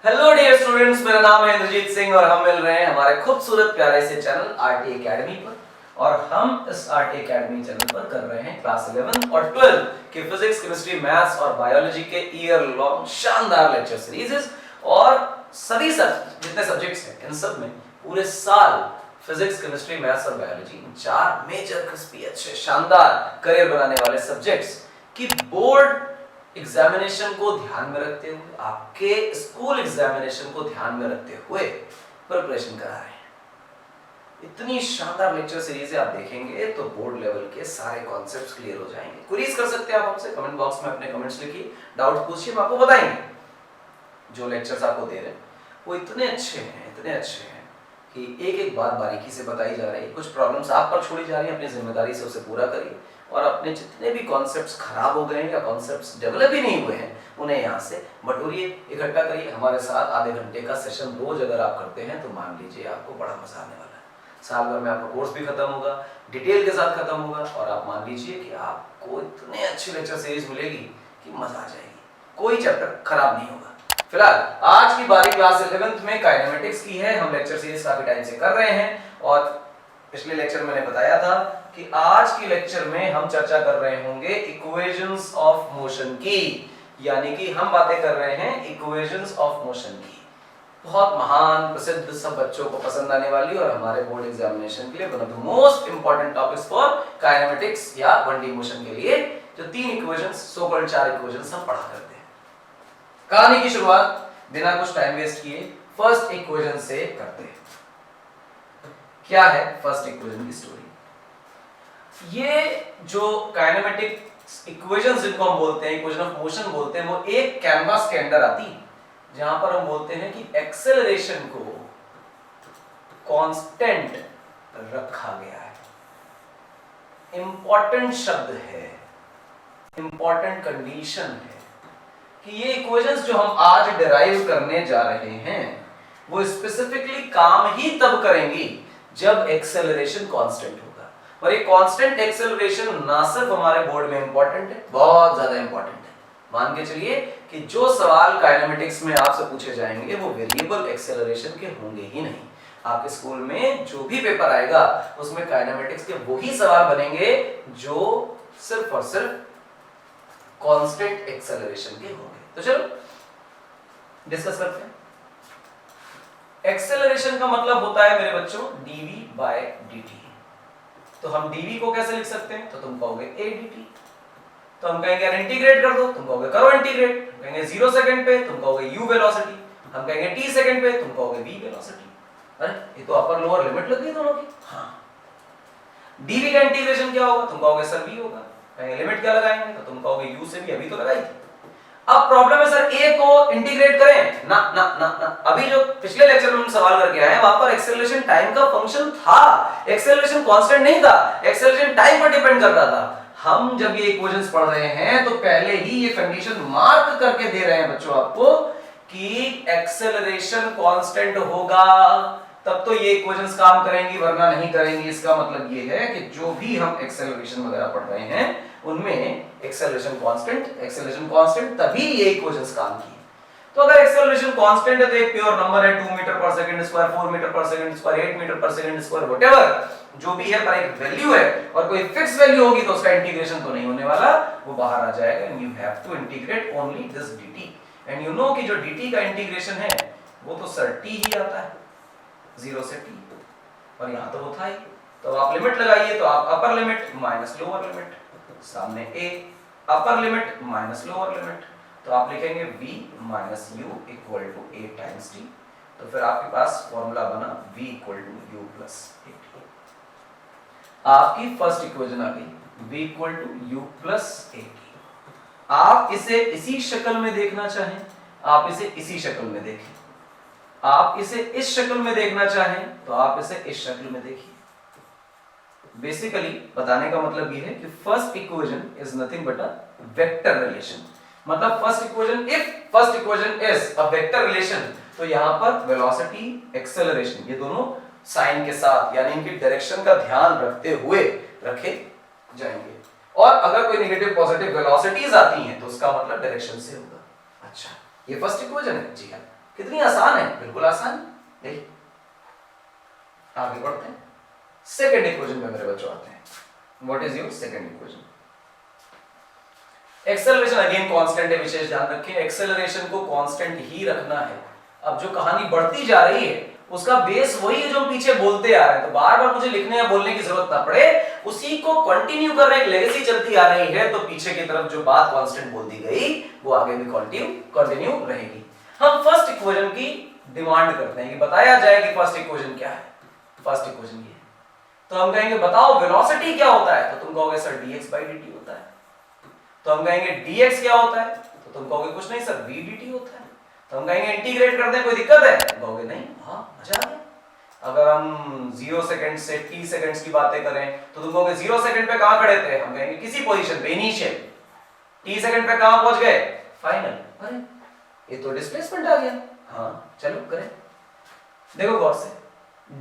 Hello dear students, मेरा नाम है इंद्रजीत सिंह और हम मिल रहे हैं हमारे खूबसूरत प्यारे से चैनल आरटी एकेडमी पर। और हम इस आरटी एकेडमी चैनल पर कर रहे हैं क्लास 11 और 12 के फिजिक्स, केमिस्ट्री, मैथ्स और बायोलॉजी के ईयर लॉन्ग शानदार लेक्चर सीरीज। और सभी जितने सब्जेक्ट्स हैं इन सब में पूरे साल फिजिक्स, केमिस्ट्री, मैथ्स और बायोलॉजी इन चार मेजर क्रिस्पी अच्छे शानदार करियर बनाने वाले सब्जेक्ट्स की बोर्ड एग्जामिनेशन को ध्यान में रखते हुए, आपके स्कूल एग्जामिनेशन को ध्यान में रखते हुए प्रिपरेशन करा रहे हैं। इतनी शानदार लेक्चर सीरीज आप देखेंगे तो बोर्ड लेवल के सारे कॉन्सेप्ट्स क्लियर हो जाएंगे। क्वेरीज कर सकते हैं आप हमसे, कमेंट बॉक्स में अपने कमेंट्स लिखिए, डाउट पूछिए, हम आपको बताएंगे। जो लेक्चर्स आपको दे रहे हैं वो इतने अच्छे हैं कि एक एक बात बारीकी से बताई जा रही है। कुछ प्रॉब्लम्स आप पर छोड़ी जा रही है, अपनी जिम्मेदारी से उसे पूरा करिए और अपने जितने भी कॉन्सेप्ट्स खराब हो गए हैं या कॉन्सेप्ट्स डेवलप ही नहीं हुए हैं उन्हें यहाँ से बटोरिए, इकट्ठा करिए। हमारे साथ आधे घंटे का सेशन रोज अगर आप करते हैं तो मान लीजिए आपको बड़ा मजा आने वाला है। साल भर में आपका कोर्स भी खत्म होगा, डिटेल के साथ खत्म होगा और आप मान लीजिए कि आपको इतने अच्छी लेक्चर सीरीज मिलेगी कि मजा आ जाएगी, कोई चैप्टर खराब नहीं होगा। फिलहाल आज की बारी क्लास 11th में काइनेमेटिक्स की है। हम लेक्चर सीरीज काफी टाइम से कर रहे हैं और पिछले लेक्चर में मैंने बताया था कि आज की लेक्चर में हम चर्चा कर रहे होंगे इक्वेशंस ऑफ मोशन की, यानी कि हम बातें कर रहे हैं इक्वेशंस ऑफ मोशन की। बहुत महान, प्रसिद्ध, सब बच्चों को पसंद आने वाली और हमारे बोर्ड एग्जामिनेशन के लिए one of the most important topics for kinematics या 1D मोशन के लिए जो तीन इक्वेशंस, सो कॉल्ड चार इक्वेशंस हम पढ़ा करते हैं। कहानी की शुरुआत बिना कुछ टाइम वेस्ट किए फर्स्ट इक्वेशन से करते हैं। क्या है फर्स्ट इक्वेशन की स्टोरी? ये जो काइनेमेटिक इक्वेशंस जिनको हम बोलते हैं, इक्वेशन ऑफ मोशन बोलते हैं, वो एक कैनवास के अंदर आती है जहां पर हम बोलते हैं कि एक्सेलरेशन को कांस्टेंट रखा गया है। इंपॉर्टेंट शब्द है, इंपॉर्टेंट कंडीशन है कि ये इक्वेशंस जो हम आज डिराइव करने जा रहे हैं वो स्पेसिफिकली काम ही तब करेंगी जब एक्सेलरेशन कांस्टेंट होगा। और ये कांस्टेंट एक्सेलरेशन ना सिर्फ हमारे बोर्ड में इंपॉर्टेंट है, बहुत ज्यादा इंपॉर्टेंट है। मान के चलिए कि जो सवाल काइनेमेटिक्स में आपसे पूछे जाएंगे वो वेरिएबल एक्सेलरेशन के होंगे ही नहीं। आपके स्कूल में जो भी पेपर आएगा उसमें काइनेमेटिक्स के वही सवाल बनेंगे जो सिर्फ और सिर्फ कांस्टेंट एक्सेलरेशन के होंगे। तो चलो डिस्कस करते हैं। एक्सेलरेशन का मतलब होता है मेरे बच्चों dv by dt। तो हम dv को कैसे लिख सकते हैं? तो तुम कहोगे a dt। तो हम कहेंगे यार इंटीग्रेट कर दो, तुम कहोगे करो इंटीग्रेट। हम कहेंगे 0 सेकंड पे, तुम कहोगे u वेलोसिटी। हम कहेंगे t सेकंड पे, तुम कहोगे v वेलोसिटी। अरे ये तो अपर लोअर लिमिट लग गई दोनों की। हाँ, dv का इंटीग्रेशन क्या होगा? तुम कहोगे सर v होगा। कहेंगे लिमिट क्या लगाएंगे? तो तुम कहोगे u से भी अभी तो लगाई थी। अब प्रॉब्लम है सर a को इंटीग्रेट करें ना ना ना ना। अभी जो पिछले लेक्चर में हम सवाल करके आए हैं वहां पर एक्सेलरेशन टाइम का फंक्शन था, एक्सेलरेशन कांस्टेंट नहीं था, एक्सेलरेशन टाइम पर डिपेंड करता था। हम जब ये इक्वेशंस पढ़ रहे हैं तो पहले ही ये कंडीशन मार्क करके दे रहे हैं बच्चों आपको कि एक्सेलरेशन कांस्टेंट होगा तब तो ये इक्वेशंस काम करेंगी वरना नहीं करेंगी। इसका मतलब ये है कि जो भी हम एक्सेलरेशन वगैरह पढ़ रहे हैं उनमें एक्सेलरेशन कांस्टेंट तभी ये इक्वेशंस काम की। तो अगर एक्सेलरेशन कांस्टेंट है तो एक प्योर नंबर है 2 मीटर पर सेकंड स्क्वायर, 4 मीटर पर सेकंड स्क्वायर, 8 मीटर पर सेकंड स्क्वायर, व्हाटएवर जो भी है पर एक वैल्यू है और कोई फिक्स वैल्यू होगी तो उसका इंटीग्रेशन तो नहीं होने वाला, वो बाहर आ जाएगा। And you have to integrate only this dt। And you know कि जो dt का इंटीग्रेशन है वो तो सर t ही आता है, 0 से t, और यहां तो वो था ही। तो आप लिमिट लगाइए तो आप upper limit minus lower limit, सामने a, upper limit minus lower limit, तो आप लिखेंगे v minus u equal to a times t। तो फिर आपके पास फॉर्मूला बना v equal to u plus at। आपकी फर्स्ट इक्वेशन आ गई v equal to u plus at। आप इसे इसी शक्ल में देखना चाहें, आप इसे इसी शक्ल में देखें। आप इसे इस शक्ल में देखना चाहें तो आप इसे इस शक्ल में देखिए। बेसिकली बताने का मतलब यह है कि first equation is nothing but a vector relation. मतलब first equation, if first equation is a vector relation तो यहां पर वेलोसिटी, एक्सेलरेशन ये दोनों साइन के साथ यानी इनकी डायरेक्शन का ध्यान रखते हुए रखे जाएंगे। और अगर कोई नेगेटिव पॉजिटिव वेलोसिटीज आती हैं तो उसका मतलब डायरेक्शन से होगा। अच्छा, ये फर्स्ट इक्वेशन है। जी हां, कितनी आसान है, बिल्कुल आसान है। आगे बढ़ते हैं, सेकेंड इक्वेशन पे मेरे बच्चों आते हैं। What is your second equation? Acceleration again constant है, विशेष ध्यान रखें, एक्सेलरेशन को कांस्टेंट ही रखना है। अब जो कहानी बढ़ती जा रही है उसका बेस वही है जो हम पीछे बोलते आ रहे हैं, तो बार बार मुझे लिखने या बोलने की जरूरत ना पड़े, उसी को कंटिन्यू कर रहे, एक लेगेसी चलती आ रही है, तो पीछे की तरफ जो बात कांस्टेंट बोल दी गई वो आगे भी कंटिन्यू रहेगी। हम फर्स्ट इक्वेशन की डिमांड करते हैं कि बताया जाए कि फर्स्ट इक्वेशन क्या है। फर्स्ट इक्वेशन ये, तो हम कहेंगे बताओ वेलोसिटी क्या होता है, तो तुम कहोगे सर dx/dt होता है। तो हम कहेंगे dx क्या होता है, तो तुम कहोगे कुछ नहीं सर v dt होता है। तो हम कहेंगे इंटीग्रेट करते हैं, कोई दिक्कत है, कहोगे नहीं, हाँ मजा आ गया। अगर हम 0 सेकंड से t सेकंड्स की बातें करें तो तुम कहोगे 0 सेकंड पे कहां खड़े थे, हम कहेंगे किसी पोजीशन पे, इनिशियल। t सेकंड पे कहां पहुंच गए, फाइनल। अरे ये तो डिस्प्लेसमेंट आ गया। हाँ चलो करें, देखो गौर से,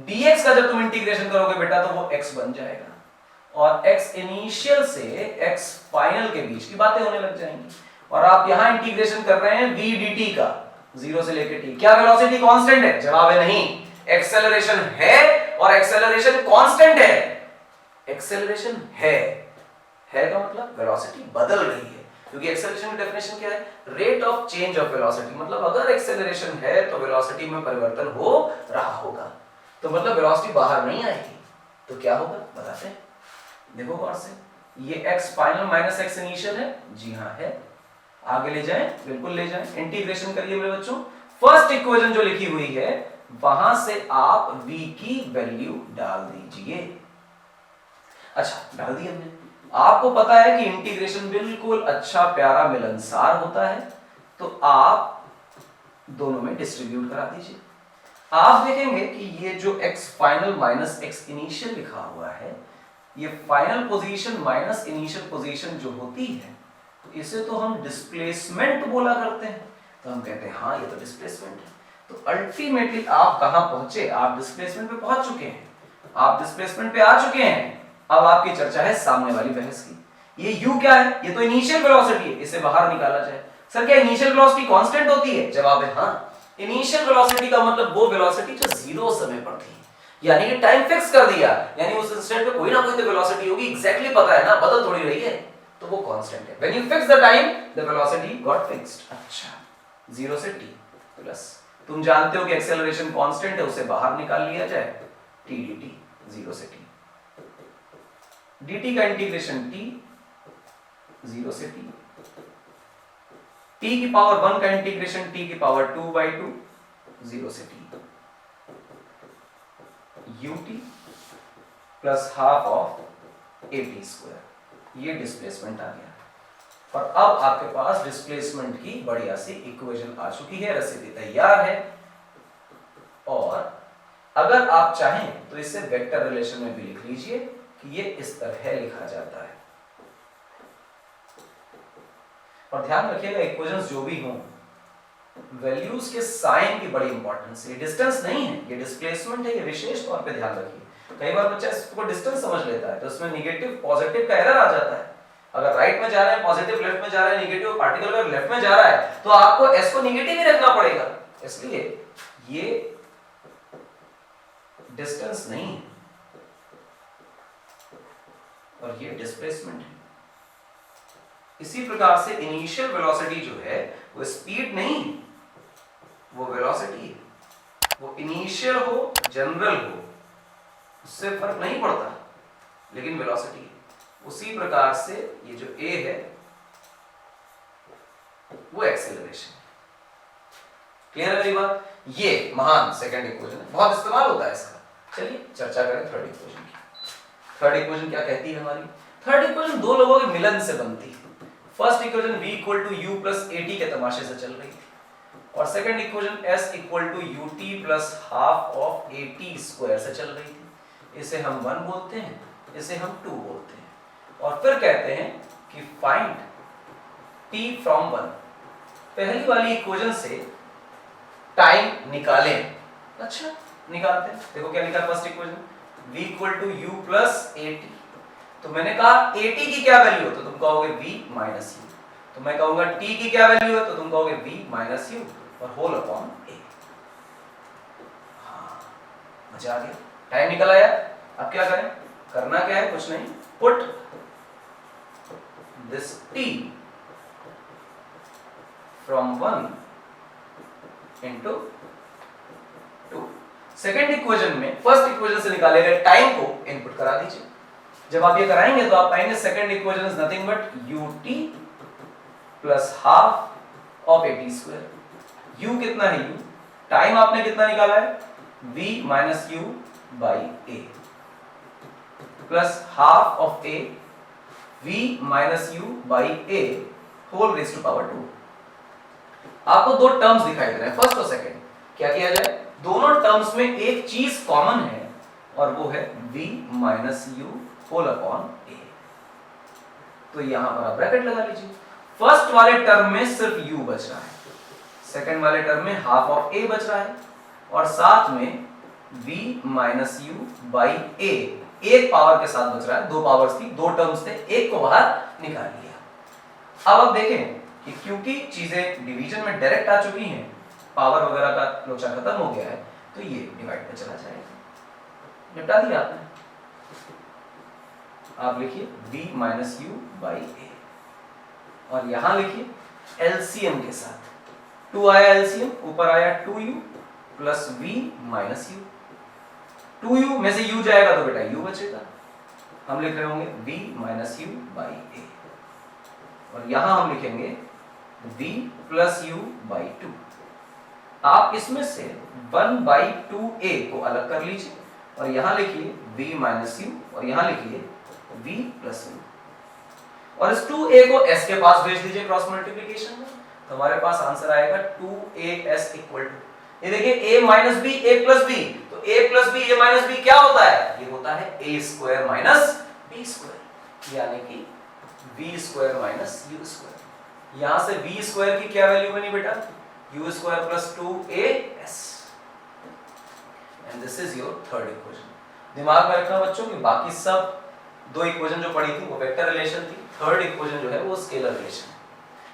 dx का जब तुम इंटीग्रेशन करोगे बेटा तो वो x बन जाएगा, और x इनिशियल से x फाइनल के बीच की बातें होने लग जाएंगी। और आप यहां इंटीग्रेशन कर रहे हैं v dt का, 0 से लेकर t। क्या वेलोसिटी कांस्टेंट है, जवाब है नहीं। एक्सेलरेशन है और एक्सेलरेशन कांस्टेंट है। एक्सेलरेशन है का मतलब वेलोसिटी बदल रही है, क्योंकि एक्सेलरेशन की डेफिनेशन क्या है, rate of change of velocity. मतलब अगर एक्सेलरेशन है तो वेलोसिटी में परिवर्तन हो रहा होगा, तो मतलब वेलोसिटी बाहर नहीं आएगी। तो क्या होगा बताते हैं, देखो गौर से, ये x final minus x initial है, जी हाँ है। आगे ले जाएं, बिल्कुल ले जाएं, इंटीग्रेशन करिए मेरे बच्चों। फर्स्ट इक्वेशन जो लिखी हुई है वहां से आप v की वैल्यू डाल दीजिए। अच्छा डाल दी हमने। आपको पता है कि इंटीग्रेशन बिल्कुल अच्छा प्यारा मिलनसार होता है, तो आप दोनों में डिस्ट्रीब्यूट करा दीजिए। आप देखेंगे कि ये जो x final minus x initial लिखा हुआ है, ये final position minus initial position जो होती है, इसे तो हम डिस्प्लेसमेंट बोला करते हैं। तो हम कहते हैं हाँ ये तो डिस्प्लेसमेंट है। तो अल्टीमेटली आप कहां पहुंचे, आप डिस्प्लेसमेंट पे पहुंच चुके हैं, आप डिस्प्लेसमेंट पे आ चुके हैं। अब आपकी चर्चा है सामने वाली बहस की। ये u क्या है, ये तो इनिशियल वेलोसिटी है, इसे बाहर निकाला जाए। सर क्या इनिशियल वेलोसिटी कांस्टेंट होती है, जवाब है हाँ। इनिशियल वेलोसिटी का मतलब वो वेलोसिटी जो 0 समय पर थी, यानी कि टाइम फिक्स कर दिया, यानी उस इंस्टेंट पे कोई ना कोई तो वेलोसिटी होगी, एग्जैक्टली पता है ना, बदल थोड़ी रही है, तो वो कांस्टेंट है। When you fix the time the velocity got fixed. अच्छा 0 से t प्लस, तुम जानते हो कि एक्सेलरेशन कांस्टेंट है, उसे बाहर निकाल लिया जाए, t dt 0 से t, dt का इंटीग्रेशन t 0 से t, t की पावर 1 का इंटीग्रेशन t की पावर 2/2 0 से t, ut plus half of at square, ये डिस्प्लेसमेंट आ गया। और अब आपके पास डिस्प्लेसमेंट की बढ़िया सी इक्वेशन आ चुकी है, रसीदी तैयार है। और अगर आप चाहें तो इसे वेक्टर रिलेशन में भी लिख लीजिए कि ये इस तरह लिखा जाता है। और ध्यान रखिएगा इक्वेशंस जो भी हों, वैल्यूज के साइन की बड़ी इंपॉर्टेंस है। डिस्टेंस नहीं है, ये डिस्प्लेसमेंट है, ये विशेष तौर पे ध्यान रखिए। कई बार बच्चा इसको डिस्टेंस समझ लेता है तो इसमें निगेटिव पॉजिटिव का एरर आ जाता है। अगर राइट में जा रहे हैं पॉजिटिव, लेफ्ट में जा रहे हैं निगेटिव, पार्टिकल अगर लेफ्ट में जा रहा है तो आपको एस को निगेटिव ही रखना पड़ेगा। इसलिए ये डिस्टेंस नहीं है और ये डिस्प्लेसमेंट है। इसी प्रकार से इनिशियल वेलोसिटी जो है वो स्पीड नहीं, वो वेलोसिटी है। वो इनिशियल हो जनरल हो उससे फर्क नहीं पड़ता, लेकिन वेलोसिटी है। उसी प्रकार से ये जो a है वो एक्सेलरेशन। क्लियर है मेरी बात? ये महान सेकंड इक्वेशन है, बहुत इस्तेमाल होता है इसका। चलिए चर्चा करें थर्ड इक्वेशन की। थर्ड इक्वेशन क्या कहती है हमारी? थर्ड इक्वेशन दो लोगों के मिलन से बनती है। First equation v equal to u plus at के तमाशे से चल रही थी, और second equation s equal to ut plus half of at square से चल रही थी। इसे हम 1 बोलते हैं, इसे हम 2 बोलते हैं। और फिर कहते हैं कि फाइंड t फ्रॉम 1। पहली वाली इक्वेशन से टाइम निकालें। अच्छा निकालते हैं, देखो क्या लिखा first equation, v equal to u plus at। तो मैंने कहा at की क्या वैल्यू है, तो तुम कहोगे v माइनस u। तो मैं कहूंगा t की क्या वैल्यू है, तो तुम कहोगे v माइनस u। और होल अपॉन ए। हाँ, मजा आ गया, टाइम निकल आया। अब क्या करें, करना क्या है, कुछ नहीं, put this t from 1 into 2। Second equation में फर्स्ट इक्वेशन से निकाले गए टाइम को इनपुट करा दीजिए। जब आप ये कराएंगे तो आप पाएंगे second equation is nothing but ut plus half of at square. u कितना है, u टाइम आपने कितना निकाला है, v minus u by a plus half of a v minus u by a whole raise to power 2। आपको दो terms दिखाई दे रहे हैं, फर्स्ट और सेकंड। क्या किया जाए, दोनों टर्म्स में एक चीज कॉमन है और वो है v minus u whole upon a। तो यहां पर आप ब्रैकेट लगा लीजिए। फर्स्ट वाले टर्म में सिर्फ u बच रहा है, सेकंड वाले टर्म में हाफ ऑफ a बच रहा है, और साथ में v minus u by a एक पावर के साथ बच रहा है। दो पावर्स थी, दो टर्म्स थे, एक को बाहर निकाल लिया। अब आप देखें कि क्योंकि चीजें डिवीजन में डायरेक्ट आ चुकी हैं, पावर वगैरह का लोचा खत्म हो गया है, तो ये डिवाइड पे चला जाएगा। निपटा दिया आपने। आप लिखिए v minus u by a, और यहां लिखिए एलसीएम के साथ 2 आया, एलसीएम ऊपर आया 2u plus v minus u। 2u में से u जाएगा तो बेटा u बचेगा। हम लिख रहे होंगे v minus u by a, और यहां हम लिखेंगे v प्लस u बाई 2। आप इसमें से 1 बाई 2a को अलग कर लीजिए और यहां लिखिए v माइनस u और यहां लिखिए v प्लस u, और इस 2a को s के पास भेज दीजिए क्रॉस मल्टीप्लिकेशन में, तो हमारे पास आंसर आएगा 2as इक्वल टू, ये देखिए a minus b a plus b, तो a plus b a minus b क्या होता है, ये होता है a square minus b square, यानी कि v square minus u square. यहां से v स्क्वायर की क्या वैल्यू बनी बेटा, u square plus 2as, and this is your third equation. दिमाग में रखना बच्चों कि बाकी सब दो इक्वेशन जो पढ़ी थी वो वेक्टर रिलेशन थी, थर्ड इक्वेशन जो है वो स्केलर रिलेशन है।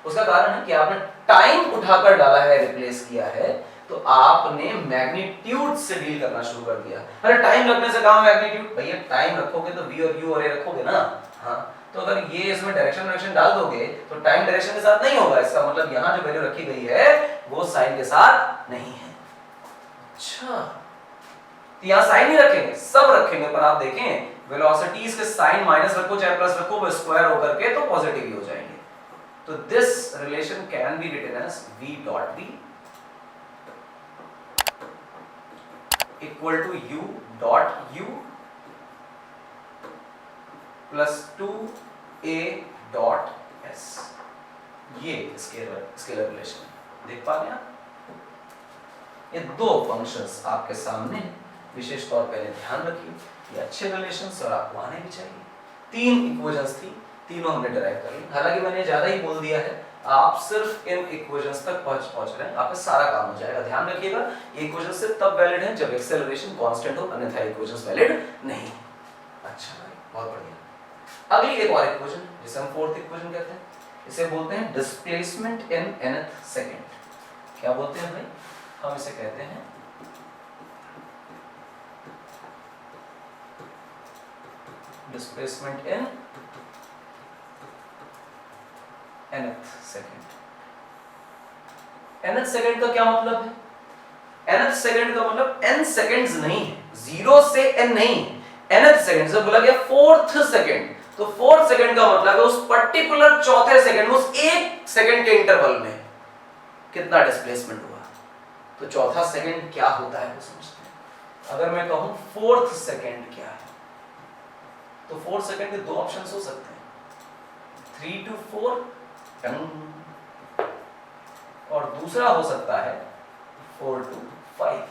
उसका कारण है कि आपने टाइम उठाकर डाला है, रिप्लेस किया है, तो आपने मैग्नीट्यूड से डील करना शुरू कर दिया। अरे टाइम रखने से कहां मैग्नीट्यूड, भैया टाइम रखोगे तो v और u और a रखोगे ना। हाँ, तो अगर ये इसमें डायरेक्शन डाल दोगे तो टाइम डायरेक्शन के साथ नहीं होगा, इसका मतलब यहां जो वैल्यू रखी गई है वो साइन के साथ नहीं है। अच्छा, तो यहां साइन ही रखेंगे, सब रखेंगे, पर आप देखें वेलोसिटीज के साइन माइनस रखो चाहे प्लस रखो, वो स्क्वायर होकर के तो पॉजिटिव ही हो जाएंगे। तो this relation can be written as v dot v equal to u dot u plus 2a dot s। ये स्केलर रिलेशन देख पा रहे हैं आप। ये दो फंक्शंस आपके सामने, विशेष तौर पर ध्यान रखिए ये अच्छे रिलेशंस और आपको आने भी चाहिए। तीन इक्वेशंस थी, तीनों हमने डिराइव कर ली। हालांकि मैंने ज्यादा ही बोल दिया है, आप सिर्फ इन इक्वेशंस तक पहुंच रहे हैं, आपका सारा काम हो जाएगा। ध्यान रखिएगा ये इक्वेशन सिर्फ तब वैलिड है जब एक्सेलरेशन कांस्टेंट हो, अन्यथा इक्वेशंस वैलिड नहीं। अच्छा भाई, बहुत बढ़िया। अगली एक और इक्वेशन जिसे हम फोर्थ इक्वेशन कहते हैं, इसे बोलते हैं डिस्प्लेसमेंट इन nth सेकंड। क्या बोलते हैं भाई, हम इसे कहते हैं displacement in nth second. nth second का क्या मतलब है, nth सेकंड का मतलब n सेकंड्स नहीं है, 0 से n नहीं, nth सेकंड से बोला गया फोर्थ सेकंड, तो फोर्थ सेकंड का मतलब है उस पर्टिकुलर चौथे सेकंड में, उस एक सेकंड के इंटरवल में कितना डिस्प्लेसमेंट हुआ। तो चौथा सेकंड क्या होता है वो समझते हैं। अगर मैं कहूं फोर्थ सेकंड क्या है, तो फोर्थ सेकंड के दो ऑप्शंस हो सकते हैं, 3 to 4 और दूसरा हो सकता है 4 to 5।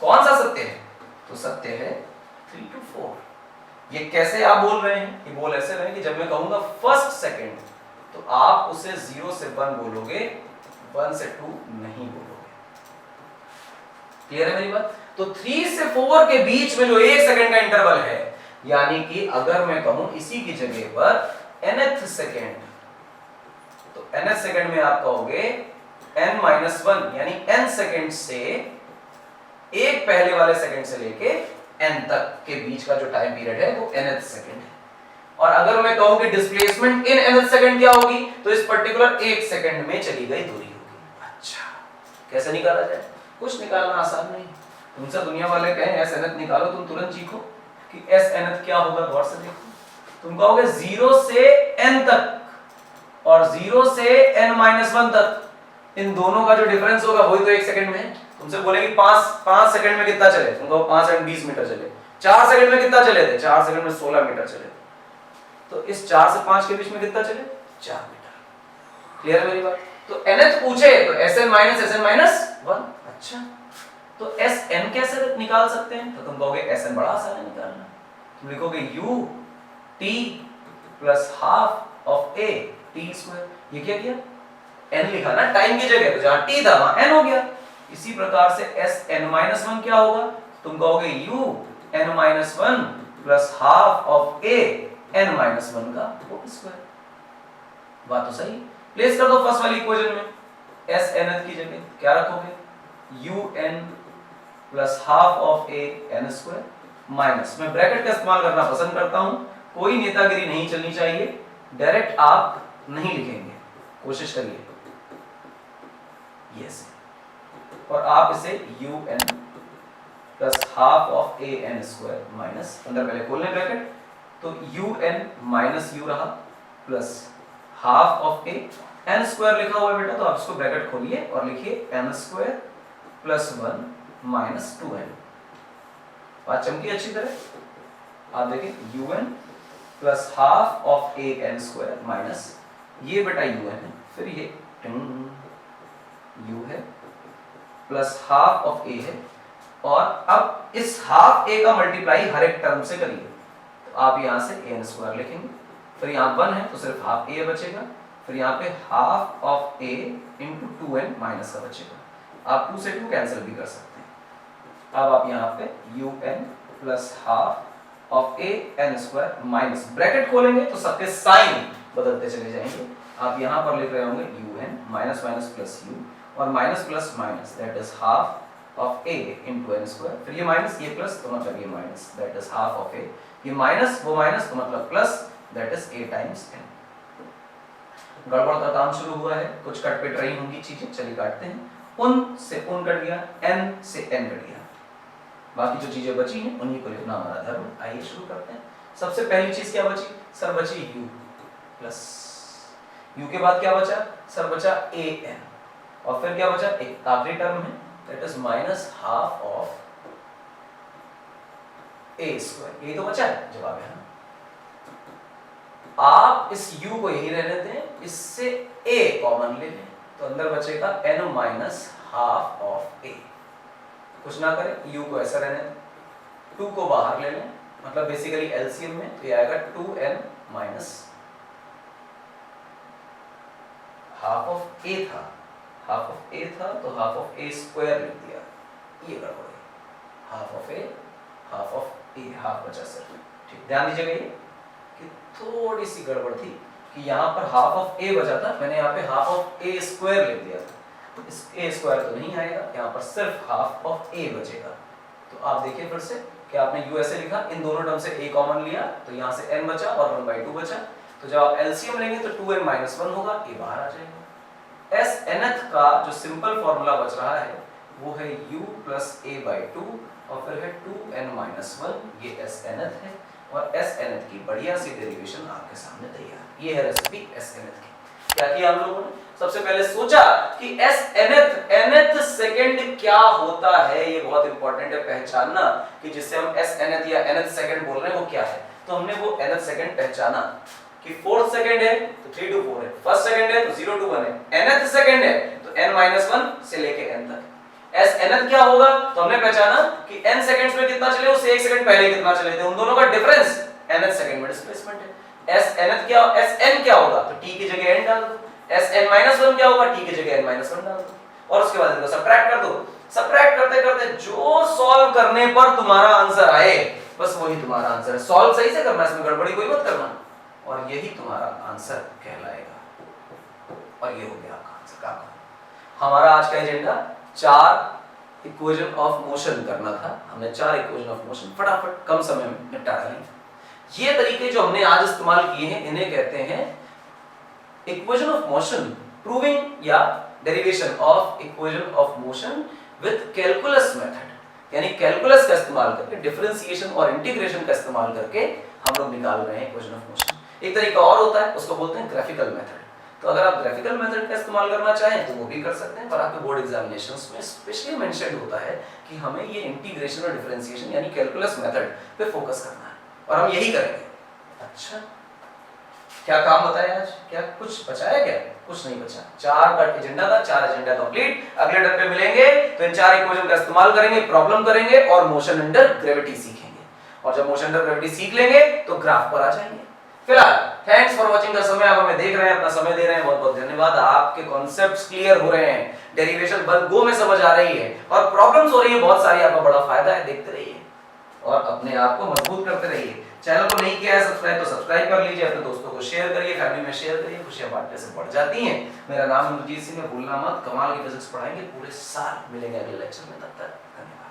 कौन सा सत्य है, तो सत्य है 3 to 4। ये कैसे आप बोल रहे हैं, ये बोल ऐसे रहे कि जब मैं कहूंगा फर्स्ट सेकंड तो आप उसे 0 से 1 बोलोगे, 1 से 2 नहीं बोलोगे। क्लियर है मेरी बात। तो 3 से 4 के बीच में जो 1 सेकंड का इंटरवल है, यानी कि अगर मैं कहूं इसी की जगह पर nth सेकंड, तो nth सेकंड में आप कहोगे n-1 यानी n सेकंड से एक पहले वाले सेकंड से लेके n तक के बीच का जो टाइम पीरियड है वो nth सेकंड है। और अगर मैं कहूं कि डिस्प्लेसमेंट इन nth सेकंड क्या होगी, तो इस पर्टिकुलर एक सेकंड में चली गई दूरी होगी। अच्छा, कैसे निकाला जाए? कुछ निकालना आसान नहीं। तुमसे दुनिया वाले कहें s nth निकालो, तुम तुरंत सीखो कि s nth क्या होगा। गौर से देखो, तुम कहोगे 0 से n तक और 0 से n-1 तक, इन दोनों का जो डिफरेंस होगा वही तो एक सेकंड में है। तुमसे बोलेगी 5 सेकंड में कितना चले, तुम कहो 5 सेकंड 20 मीटर चले। 4 सेकंड में कितना चले थे, 4 सेकंड में 16 मीटर चले। तो इस 4 से 5 के बीच में कितना चले, 4 मीटर। क्लियर है मेरी बात? तो nth पूछे तो sn - 1। अच्छा, तो sn कैसे निकाल सकते हैं? तो तुम कहोगे sn बड़ा आसान है निकालना। तुम लिखोगे u t plus half of a t square. ये क्या किया, n लिखा ना टाइम की जगह, तो जहां t था वहां n हो गया। इसी प्रकार से sn-1 क्या होगा, तुम कहोगे u n-1 plus half of a n-1 का होल स्क्वायर। बात तो सही। प्लेस कर दो फर्स्ट वाली इक्वेशन में s nth की जगह क्या रखोगे, un plus half of a n square minus, मैं ब्रैकेट का इस्तेमाल करना पसंद करता हूं, कोई नेतागिरी नहीं चलनी चाहिए, डायरेक्ट आप नहीं लिखेंगे, कोशिश करिए यस। और आप इसे un plus half of a n square minus, अंदर पहले खोल लें ब्रैकेट, तो un माइनस u रहा plus half of a n square लिखा हुआ है बेटा, तो आप इसको ब्रैकेट खोलिए और लिखिए n square plus 1 minus 2n। बात चमकी अच्छी तरह। आप देखिए un plus half of a n square minus ये बेटा un है, फिर ये u है प्लस हाफ ऑफ a है, और अब इस हाफ a का मल्टीप्लाई हर एक टर्म से करिए, तो आप यहां से a n स्क्वायर लिखेंगे, फिर यहाँ 1 है तो सिर्फ हाफ a बचेगा, फिर यहाँ पे half of a into 2n minus का बचेगा। आप 2 से 2 कैंसिल भी कर सकते हैं। अब आप यहाँ पे un plus half of a n square minus, bracket खोलेंगे तो सबके साइन बदलते चले जाएंगे। आप यहाँ पर लिख रहे होंगे un minus minus plus u, और minus plus minus that is half of a into n square, फिर ये माइनस ये प्लस तो मतलब ये minus that is half of a, ये माइनस वो माइनस तो मतलब plus that is a times n। गड़बड़ का काम शुरू हुआ है, कुछ कट पिट रही होंगी चीजें, चलिए काटते हैं। उन से उन कट गया, n से n कट गया, बाकी जो चीजें बची हैं उन्हीं को लिखना हमारा धर्म। आइए शुरू करते हैं। सबसे पहली चीज क्या बची सर, बची u प्लस, u के बाद क्या बचा सर, बचा an, और फिर क्या बचा, एक आखिरी टर्म है that is minus half of a square. यही तो बचा है, जवाब है ना। आप इस u को यही रहने दें, इससे a कॉमन ले लें, तो अंदर बचेगा n minus half of a। कुछ ना करें, u को ऐसा रहने दें, 2 को बाहर ले लें, मतलब बेसिकली एलसीएम में तो ये आएगा 2n minus half of a था, हाफ ऑफ a था तो हाफ ऑफ a स्क्वायर लिख दिया, ये गड़बड़ है, half of a half of a, half बचा सर। ठीक, ध्यान दीजिएगा ये कि थोड़ी सी गड़बड़ थी कि यहाँ पर हाफ ऑफ a बचा था, मैंने यहाँ पे हाफ ऑफ a स्क्वायर लिख दिया था, इस a स्क्वायर तो नहीं आएगा, यहाँ पर सिर्फ हाफ ऑफ a बचेगा। तो आप देखिए फिर से कि आपने u ऐसे लिखा, इन दोनों टर्म से a कॉमन लिया तो यहाँ से n बचा और 1/2 बचा, तो जब आप एलसीएम लेंगे तो 2n माइनस 1 होगा, a बाहर आ जाएगा। s nth का जो सिंपल फॉर्मूला बच रहा है वो है u प्लस a/2 और फिर है 2n माइनस 1, ये s nth है, और s nth की बढ़िया सी डेरिवेशन आपके सामने तैयार। ये है रेसिपी s nth की। क्या किया हम लोगों ने, सबसे पहले सोचा कि s nth सेकंड क्या होता है, ये बहुत इंपॉर्टेंट है पहचानना कि जिससे हम s nth या nth सेकंड बोल रहे हैं वो क्या है। तो हमने वो nth सेकंड पहचाना कि 4th सेकंड है तो 3 to 4 है, फर्स्ट सेकंड है तो 0 to 1 है, nth सेकंड है तो n-1 से लेके n तक। s nth क्या होगा, तो हमने पहचाना कि n सेकंड्स में कितना चले, उससे 1 सेकंड पहले कितना चले थे, उन दोनों का डिफरेंस nth सेकंड में डिस्प्लेसमेंट है। s nth क्या, sn क्या होगा, तो t की जगह n डाल दो, sn-1 क्या होगा, t की जगह n-1 डाल दो, और उसके बाद इनको सबट्रैक्ट कर दो। सबट्रैक्ट करते करते जो सॉल्व करने पर तुम्हारा आंसर आए बस वही तुम्हारा आंसर है। सॉल्व सही से करना, इसमें गड़बड़ी कोई मत करना, और यही तुम्हारा आंसर कहलाएगा। और ये हो गया आपका आंसर का। हमारा आज का एजेंडा 4 इक्वेशन ऑफ मोशन करना था। हमने 4 इक्वेशन ऑफ मोशन फटाफट कम समय में निपटा डाली। ये तरीके जो हमने आज इस्तेमाल किए हैं इन्हें कहते हैं इक्वेशन ऑफ मोशन प्रूविंग या derivation of equation of motion with calculus method, यानी कैलकुलस का इस्तेमाल करके, डिफरेंशिएशन और इंटीग्रेशन का इस्तेमाल करके हम लोग निकाल रहे हैं इक्वेशन ऑफ मोशन। एक तरीका और होता है, उसको बोलते हैं ग्राफिकल मेथड। तो अगर आप ग्राफिकल मेथड का इस्तेमाल करना चाहें तो वो भी कर सकते हैं, पर आपके बोर्ड एग्जामिनेशंस में स्पेशली मेंशन्ड होता है कि हमें ये इंटीग्रेशन और डिफरेंशिएशन यानी कैलकुलस मेथड पे फोकस करना है और हम यही करेंगे। अच्छा, क्या काम बताया आज? क्या कुछ बचाया? क्या कुछ नहीं बचा। 4 का एजेंडा था, 4 एजेंडा कंप्लीट। अगले डब्बे मिलेंगे तो इन 4 इक्वेशन का इस्तेमाल करेंगे, प्रॉब्लम करेंगे और मोशन अंडर ग्रेविटी सीखेंगे। और जब मोशन अंडर ग्रेविटी सीख लेंगे तो ग्राफ पर आ जाएंगे। फिलहाल थैंक्स फॉर वाचिंग द समय। आप हमें देख रहे हैं, अपना समय दे रहे हैं, बहुत बहुत धन्यवाद। आपके कॉन्सेप्ट्स क्लियर हो रहे हैं, डेरिवेशन बन गो में समझ आ रही है और प्रॉब्लम्स हो रही है बहुत सारी। आपका बड़ा फायदा है, देखते रहिए और अपने आप को मजबूत करते रहिए। चैनल को नहीं किया है सब्सक्राइब तो सब्सक्राइब कर लीजिए, अपने दोस्तों को शेयर करिए, फैमिली में शेयर करिए, खुशियां बांटने से बढ़ जाती हैं। मेरा नाम है अमरजीत सिंह है, भूलना मत। कमाल की फिजिक्स पढ़ाएंगे पूरे साल। मिलेंगे अगले लेक्चर में, तब तक धन्यवाद।